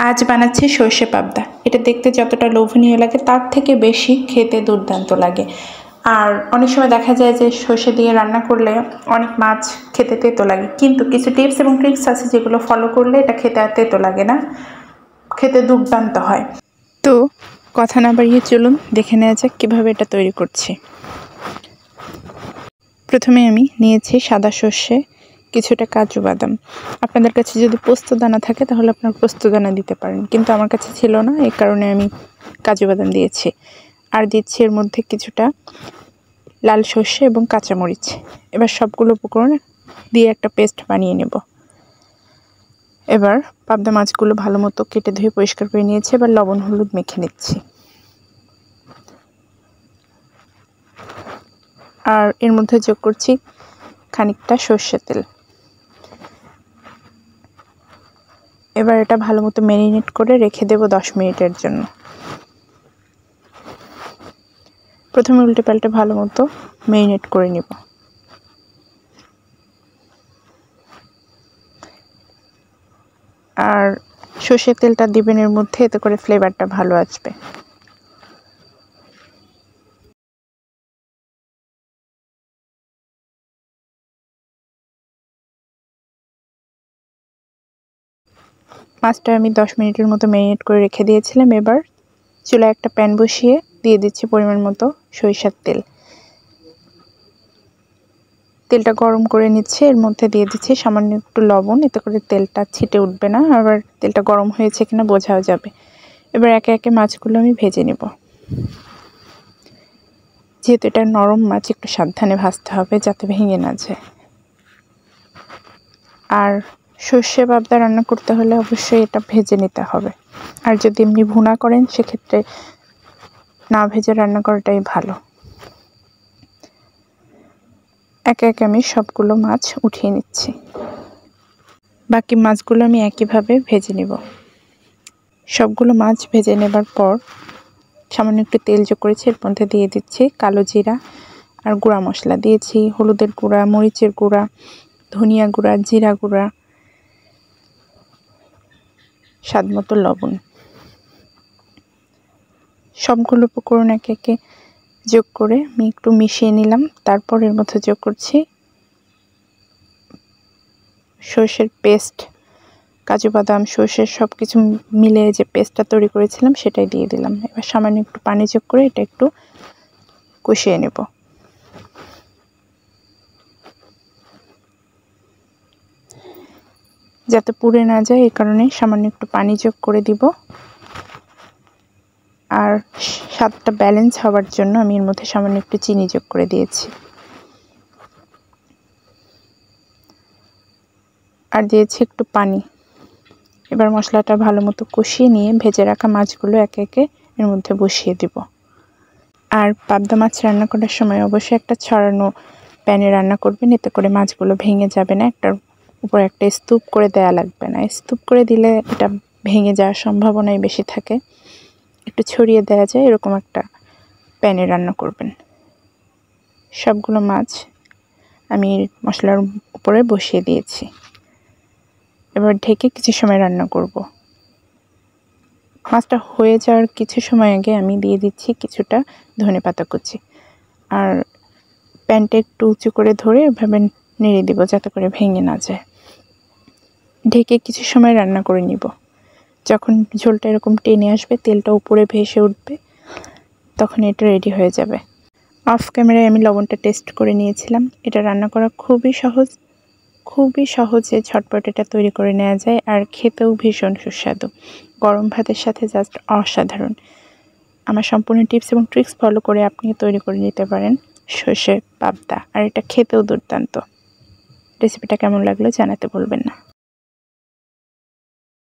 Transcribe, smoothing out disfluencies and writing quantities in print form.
আজ বানাচ্ছি সর্ষে পাবদা। এটা দেখতে যতটা লোভনীয় লাগে তার থেকে বেশি খেতে দুর্দান্ত লাগে। আর অনেক সময় দেখা যায় যে সর্ষে দিয়ে রান্না করলে অনেক মাছ খেতে তেতো লাগে, কিন্তু কিছু টিপস এবং ট্রিক্স আছে যেগুলো ফলো করলে এটা খেতে আর তেতো লাগে না, খেতে দুর্দান্ত হয়। তো কথা না বাড়িয়ে চলুন দেখে নেওয়া যাক কীভাবে এটা তৈরি করছি। প্রথমে আমি নিয়েছি সাদা সর্ষে, কিছুটা কাজু বাদাম। আপনাদের কাছে যদি পোস্তদানা থাকে তাহলে আপনারা পোস্তদানা দিতে পারেন, কিন্তু আমার কাছে ছিল না, এই কারণে আমি কাজু বাদাম দিয়েছি। আর দিচ্ছি এর মধ্যে কিছুটা লাল সর্ষে এবং কাঁচামরিচ। এবার সবগুলো উপকরণ দিয়ে একটা পেস্ট বানিয়ে নেব। এবার পাবদা মাছগুলো ভালো মতো কেটে ধুয়ে পরিষ্কার করে নিয়েছি। এবার লবণ হলুদ মেখে নিচ্ছি। আর এর মধ্যে যোগ করছি খানিকটা সর্ষের তেল। এবার এটা ভালো মতো ম্যারিনেট করে রেখে দেব 10 মিনিটের জন্য। প্রথমে উল্টে পাল্টে ভালো মতো ম্যারিনেট করে নিব। আর সর্ষের তেলটা দিবেন এর মধ্যে, এতে করে ফ্লেভারটা ভালো আসবে। মাছটা আমি 10 মিনিটের মতো ম্যারিনেট করে রেখে দিয়েছিলাম। এবার চুলায় একটা প্যান বসিয়ে দিয়ে দিচ্ছি পরিমাণ মতো সরিষার তেল। তেলটা গরম করে নিচ্ছে, এর মধ্যে দিয়ে দিচ্ছি সামান্য একটু লবণ, এতে করে তেলটা ছিটে উঠবে না, আবার তেলটা গরম হয়েছে কিনা বোঝাও যাবে। এবার একে একে মাছগুলো আমি ভেজে নেব। যেহেতু এটা নরম মাছ, একটু সাবধানে ভাজতে হবে যাতে ভেঙে না যায়। আর সর্ষে পাবদা রান্না করতে হলে অবশ্যই এটা ভেজে নিতে হবে। আর যদি এমনি ভুনা করেন সেক্ষেত্রে না ভেজে রান্না করাটাই ভালো। একে একে আমি সবগুলো মাছ উঠিয়ে নিচ্ছি। বাকি মাছগুলো আমি একইভাবে ভেজে নেব। সবগুলো মাছ ভেজে নেবার পর সামান্য একটু তেল যোগ করেছি, এর মধ্যে দিয়ে দিচ্ছি কালো জিরা আর গুঁড়া মশলা। দিয়েছি হলুদের গুঁড়া, মরিচের গুঁড়া, ধনিয়া গুঁড়া, জিরা গুঁড়া, স্বাদ মতো লবণ। সবগুলো উপকরণ একে একে যোগ করে আমি একটু মিশিয়ে নিলাম। তারপর এর মধ্যে যোগ করছি সর্ষের পেস্ট, কাজু বাদাম, সর্ষের সব কিছু মিলে যে পেস্টটা তৈরি করেছিলাম সেটাই দিয়ে দিলাম। এবার সামান্য একটু পানি যোগ করে এটা একটু কষিয়ে নেব। যাতে পুড়ে না যায় এই কারণে সামান্য একটু পানি যোগ করে দিব। আর স্বাদটা ব্যালেন্স হওয়ার জন্য আমি এর মধ্যে সামান্য একটু চিনি যোগ করে দিয়েছি। আর দিয়েছি একটু পানি। এবার মশলাটা ভালো মতো কষিয়ে নিয়ে ভেজে রাখা মাছগুলো একে একে এর মধ্যে বসিয়ে দিব। আর পাবদা মাছ রান্না করার সময় অবশ্যই একটা ছড়ানো প্যানে রান্না করবেন, এতে করে মাছগুলো ভেঙে যাবে না। একটার উপর একটা স্তূপ করে দেয়া লাগবে না, স্তূপ করে দিলে এটা ভেঙে যাওয়ার সম্ভাবনাই বেশি থাকে। একটু ছড়িয়ে দেওয়া যায় এরকম একটা প্যানে রান্না করবেন। সবগুলো মাছ আমি মশলার উপরে বসিয়ে দিয়েছি। এবার ঢেকে কিছু সময় রান্না করব। মাছটা হয়ে যাওয়ার কিছু সময় আগে আমি দিয়ে দিচ্ছি কিছুটা ধনেপাতা কুচি। আর প্যানটা একটু উঁচু করে ধরে এভাবে নেড়ে দিব যাতে করে ভেঙে না যায়। ঢেকে কিছু সময় রান্না করে নিব। যখন ঝোলটা এরকম টেনে আসবে, তেলটা উপরে ভেসে উঠবে, তখন এটা রেডি হয়ে যাবে। অফ ক্যামেরায় আমি লবণটা টেস্ট করে নিয়েছিলাম। এটা রান্না করা খুবই সহজে ঝটপট এটা তৈরি করে নেওয়া যায়, আর খেতেও ভীষণ সুস্বাদু। গরম ভাতের সাথে জাস্ট অসাধারণ। আমার সম্পূর্ণ টিপস এবং ট্রিক্স ফলো করে আপনিও তৈরি করে নিতে পারেন সর্ষে পাবদা, আর এটা খেতেও দুর্দান্ত। রেসিপিটা কেমন লাগলো জানাতে ভুলবেন না।